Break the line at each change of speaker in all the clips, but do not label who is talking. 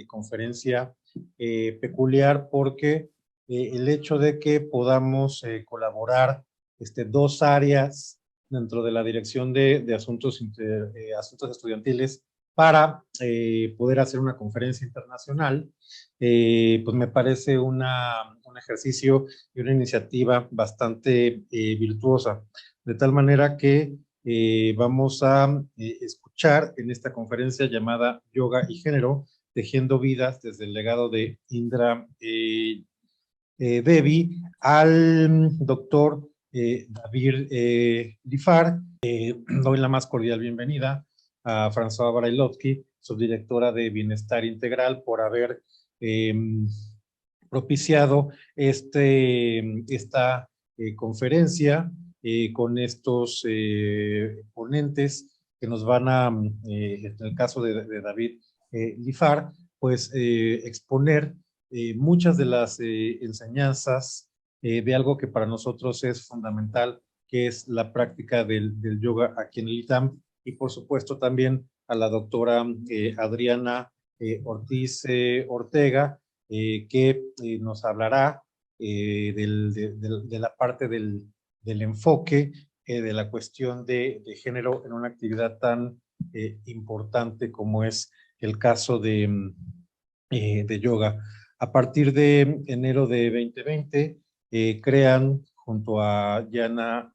conferencia peculiar porque el hecho de que podamos colaborar dos áreas dentro de la Dirección de Asuntos Estudiantiles para poder hacer una conferencia internacional, pues me parece un ejercicio y una iniciativa bastante virtuosa, de tal manera que vamos a escuchar en esta conferencia llamada Yoga y Género, Tejiendo Vidas desde el legado de Indra Devi, al doctor David Lifar. Doy la más cordial bienvenida a François Brailovsky, subdirectora de Bienestar Integral, por haber propiciado esta conferencia con estos ponentes que nos van a, en el caso de David Lifar, pues exponer muchas de las enseñanzas de algo que para nosotros es fundamental, que es la práctica del yoga aquí en el ITAM, y por supuesto también a la doctora Adriana Ortiz Ortega, que nos hablará de la parte del enfoque de la cuestión de género en una actividad tan importante como es el caso de yoga. A partir de enero de 2020, crean junto a Yana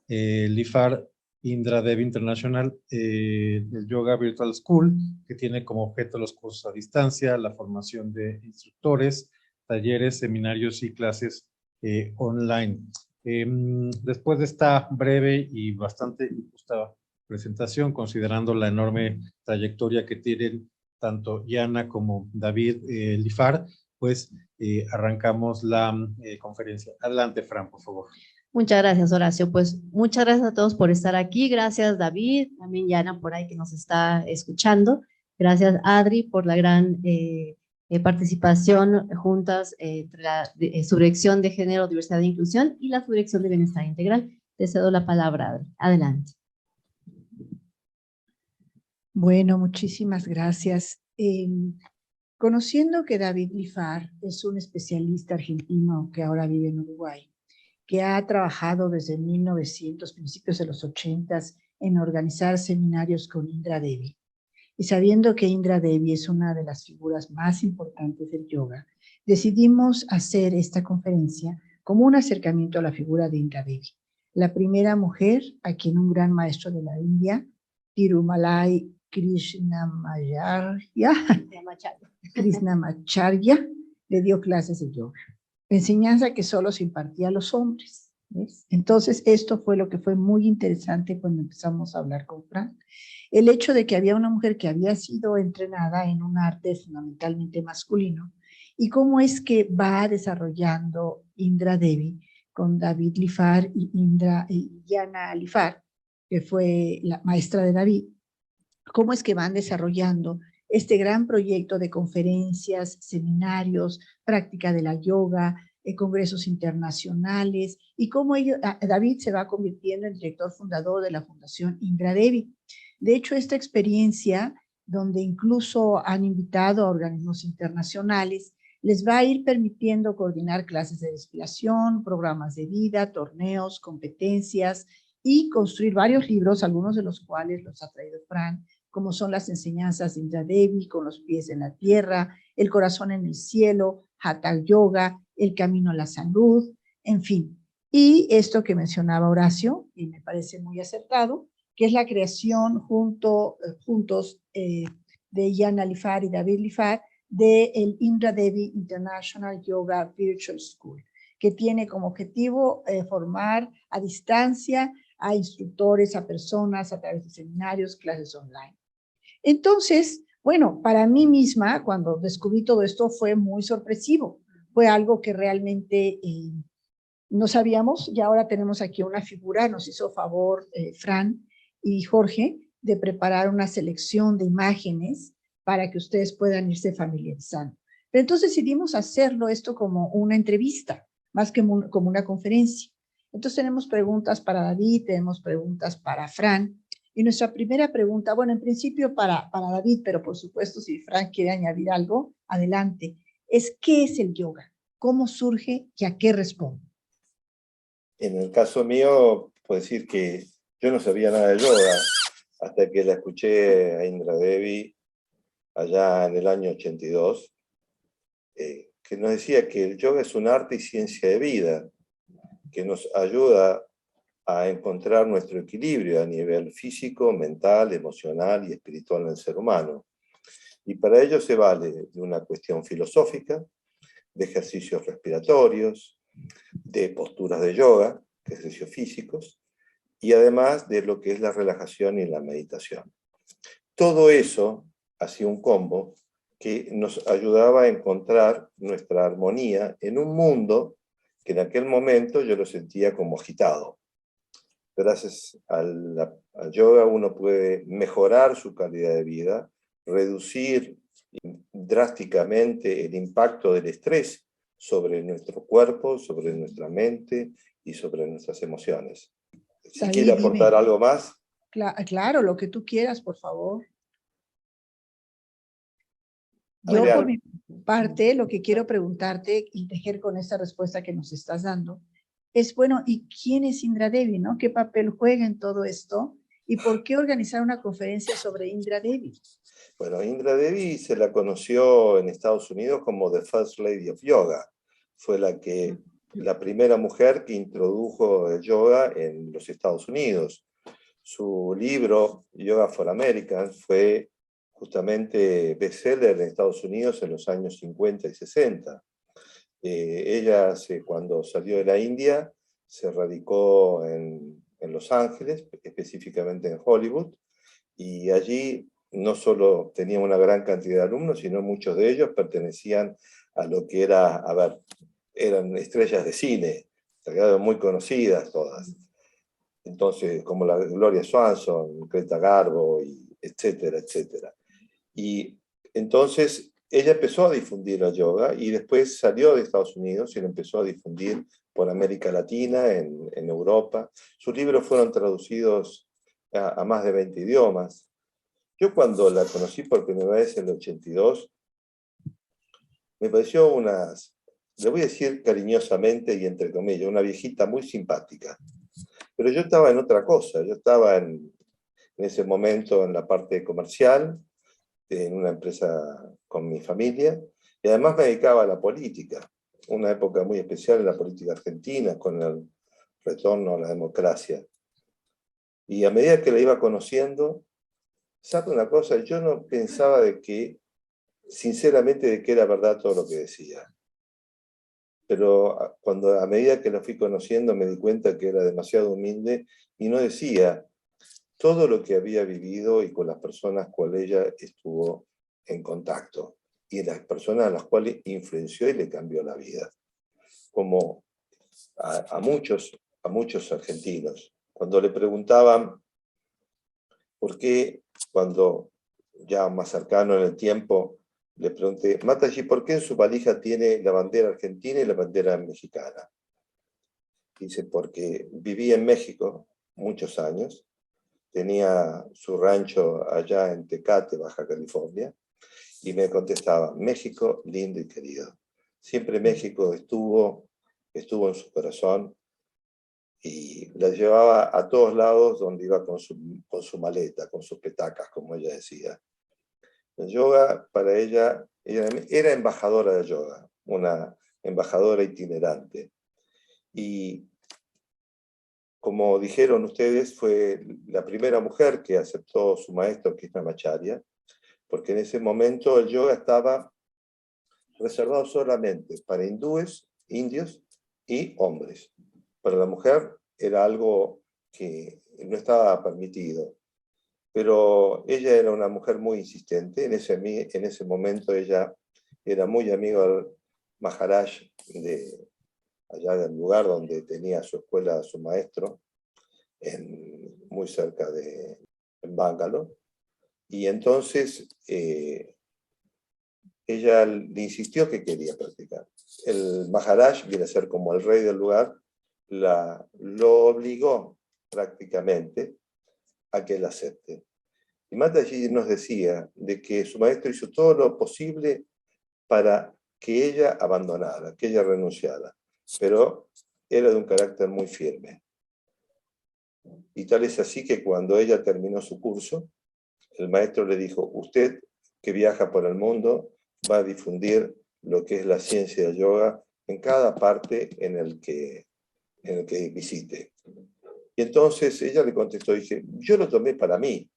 Lifar Indra Devi International el Yoga Virtual School, que tiene como objeto los cursos a distancia, la formación de instructores, talleres, seminarios y clases online. Después de esta breve y bastante justa presentación, considerando la enorme trayectoria que tienen tanto Yana como David Lifar, pues arrancamos la conferencia. Adelante, Fran, por favor.
Muchas gracias, Horacio. Pues muchas gracias a todos por estar aquí. Gracias, David, también Yana por ahí que nos está escuchando. Gracias, Adri, por la gran participación juntas entre la Subdirección de Género, Diversidad e Inclusión y la Subdirección de Bienestar Integral. Te cedo la palabra, Adri. Adelante.
Bueno, muchísimas gracias. Conociendo que David Lifar es un especialista argentino que ahora vive en Uruguay, que ha trabajado desde 1900, principios de los 80, en organizar seminarios con Indra Devi, y sabiendo que Indra Devi es una de las figuras más importantes del yoga, decidimos hacer esta conferencia como un acercamiento a la figura de Indra Devi, la primera mujer a quien un gran maestro de la India, Tirumalai Krishnamacharya, le dio clases de yoga. Enseñanza que solo se impartía a los hombres, ¿ves? Entonces esto fue lo que fue muy interesante cuando empezamos a hablar con Fran, el hecho de que había una mujer que había sido entrenada en un arte fundamentalmente masculino, y cómo es que va desarrollando Indra Devi con David Lifar y Yana Lifar, que fue la maestra de David, cómo es que van desarrollando este gran proyecto de conferencias, seminarios, práctica de la yoga, congresos internacionales, y cómo David se va convirtiendo en director fundador de la Fundación Indra Devi. De hecho, esta experiencia, donde incluso han invitado a organismos internacionales, les va a ir permitiendo coordinar clases de respiración, programas de vida, torneos, competencias, y construir varios libros, algunos de los cuales los ha traído Fran, como son las enseñanzas de Indra Devi, con los pies en la tierra, el corazón en el cielo, Hatha Yoga, el camino a la salud, en fin. Y esto que mencionaba Horacio, y me parece muy acertado, que es la creación juntos de Yana Lifar y David Lifar de el Indra Devi International Yoga Virtual School, que tiene como objetivo formar a distancia a instructores, a personas a través de seminarios, clases online. Entonces, bueno, para mí misma, cuando descubrí todo esto, fue muy sorpresivo. Fue algo que realmente no sabíamos, y ahora tenemos aquí una figura. Nos hizo favor Fran y Jorge de preparar una selección de imágenes para que ustedes puedan irse familiarizando. Pero entonces decidimos hacerlo esto como una entrevista, más que como una conferencia. Entonces tenemos preguntas para David, tenemos preguntas para Fran, Y nuestra primera pregunta, bueno, en principio para David, pero por supuesto si Frank quiere añadir algo, adelante, es ¿qué es el yoga? ¿Cómo surge y a qué responde?
En el caso mío, puedo decir que yo no sabía nada de yoga hasta que la escuché a Indra Devi allá en el año 82, que nos decía que el yoga es un arte y ciencia de vida, que nos ayuda a encontrar nuestro equilibrio a nivel físico, mental, emocional y espiritual en el ser humano. Y para ello se vale de una cuestión filosófica, de ejercicios respiratorios, de posturas de yoga, ejercicios físicos, y además de lo que es la relajación y la meditación. Todo eso hacía un combo que nos ayudaba a encontrar nuestra armonía en un mundo que en aquel momento yo lo sentía como agitado. Gracias al yoga uno puede mejorar su calidad de vida, reducir drásticamente el impacto del estrés sobre nuestro cuerpo, sobre nuestra mente y sobre nuestras emociones. Si
David,
quiere aportar
dime.
algo más.
Claro, lo que tú quieras, por favor. Yo
Adrián.
por mi parte, lo que quiero preguntarte y tejer con esta respuesta que nos estás dando es, bueno, ¿y quién es Indra Devi, no? ¿Qué papel juega en todo esto? ¿Y por qué organizar una conferencia sobre Indra Devi?
Bueno, Indra Devi se la conoció en Estados Unidos como The First Lady of Yoga. Fue la primera mujer que introdujo el yoga en los Estados Unidos. Su libro, Yoga for Americans, fue justamente bestseller en Estados Unidos en los años 50 y 60. Ella, cuando salió de la India, se radicó en Los Ángeles, específicamente en Hollywood, y allí no solo tenía una gran cantidad de alumnos, sino muchos de ellos pertenecían a lo que era, eran estrellas de cine, muy conocidas todas. Entonces, como la Gloria Swanson, Greta Garbo, etcétera, etcétera. Y entonces ella empezó a difundir el yoga y después salió de Estados Unidos y lo empezó a difundir por América Latina, en Europa. Sus libros fueron traducidos a más de 20 idiomas. Yo cuando la conocí por primera vez en el 82, me pareció le voy a decir cariñosamente y entre comillas, una viejita muy simpática. Pero yo estaba en otra cosa, yo estaba en ese momento en la parte comercial, en una empresa con mi familia, y además me dedicaba a la política, una época muy especial en la política argentina, con el retorno a la democracia. Y a medida que la iba conociendo, ¿sabe una cosa? Yo no pensaba sinceramente, de que era verdad todo lo que decía. Pero a medida que la fui conociendo, me di cuenta que era demasiado humilde y no decía todo lo que había vivido y con las personas con las ella estuvo en contacto y las personas a las cuales influenció y le cambió la vida. Como a muchos argentinos. Cuando le preguntaban por qué, cuando ya más cercano en el tiempo, le pregunté, Mataji, ¿por qué en su valija tiene la bandera argentina y la bandera mexicana? Dice, porque viví en México muchos años, tenía su rancho allá en Tecate, Baja California, y me contestaba, México, lindo y querido. Siempre México estuvo en su corazón y la llevaba a todos lados donde iba con su maleta, con sus petacas, como ella decía. El yoga, para ella era embajadora de yoga, una embajadora itinerante. Y como dijeron ustedes, fue la primera mujer que aceptó su maestro Krishnamacharya, porque en ese momento el yoga estaba reservado solamente para hindúes, indios y hombres. Para la mujer era algo que no estaba permitido. Pero ella era una mujer muy insistente. En ese momento ella era muy amiga del Maharaj, allá del lugar donde tenía su escuela, su maestro, muy cerca de Bangalore. Y entonces ella le insistió que quería practicar. El Maharaj, viene a ser como el rey del lugar, lo obligó prácticamente a que él acepte. Y Mataji nos decía de que su maestro hizo todo lo posible para que ella abandonara, que ella renunciara, pero era de un carácter muy firme. Y tal es así que cuando ella terminó su curso, el maestro le dijo: usted que viaja por el mundo va a difundir lo que es la ciencia del yoga en cada parte en el que visite. Y entonces ella le contestó, dice: yo lo tomé para mí,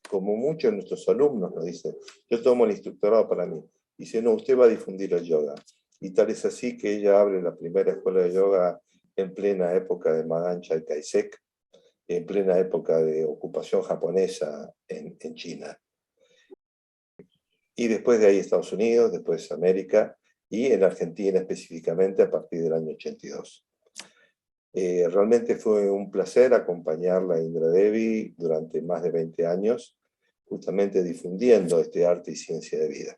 como muchos de nuestros alumnos nos dicen, yo tomo el instructorado para mí. Dice: no, usted va a difundir el yoga. Y tal es así que ella abre la primera escuela de yoga en plena época de Madan Chai Kai-shek, en plena época de ocupación japonesa en China. Y después de ahí Estados Unidos, después América, y en Argentina específicamente a partir del año 82. Realmente fue un placer acompañarla a Indra Devi durante más de 20 años, justamente difundiendo este arte y ciencia de vida.